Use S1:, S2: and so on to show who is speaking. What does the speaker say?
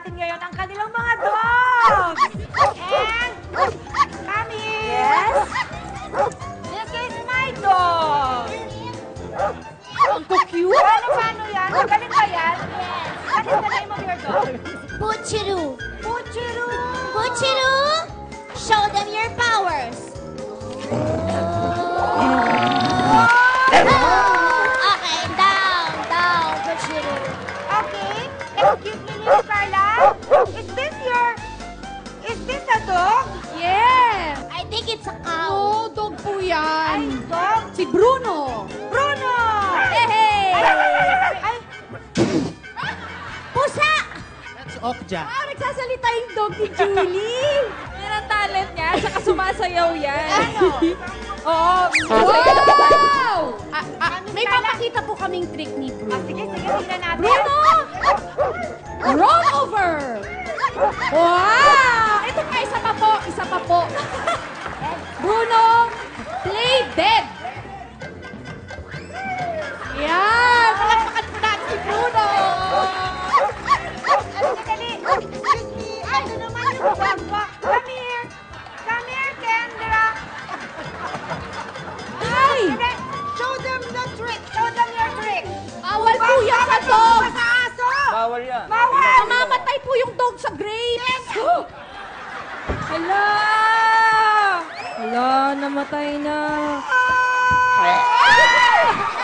S1: natin ngayon ang kanilang mga dogs. And, kami. Yes? This is my dog. Ang cute. Paano yan? Magaling ba yan? Yes. What is the name of your dog?
S2: Puchiru.
S1: Puchiru.
S2: Puchiru, show them your powers. Okay, down, Puchiru.
S1: Okay. Excuse me, Miss Carla. Is this a dog?
S3: Yes!
S2: I think it's a cow.
S3: Oh, dog po
S1: Ay,
S3: yan.
S1: dog.
S3: Si Bruno.
S1: Bruno!
S3: Hey!
S1: Ay,
S2: Pusa!
S4: That's Okja.
S3: Ah, nagsasalita yung dog ni Julie.
S5: Yan ang talent niya, saka sumasayaw yan.
S1: ano?
S5: Oo.
S3: Wow! May papakita po kaming trick ni Bruno.
S1: Sige, tingnan natin.
S3: Bruno! Roll over! Wow! Ito pa, isa pa po. Bruno, play dead. Yan! Palakpakan po natin si Bruno!
S1: Dali. Excuse me. Ano naman yung dog ko? Come here. Come here, Kendra.
S3: Ay!
S1: Hindi. Show them the trick. Show them your trick.
S3: Bawal po yan sa dog!
S1: Sa aso.
S4: Bawal yan.
S1: Bawal.
S3: Mamamatay po yung dog sa grapes!
S5: Hala! Hala, namatay na.
S1: Ah!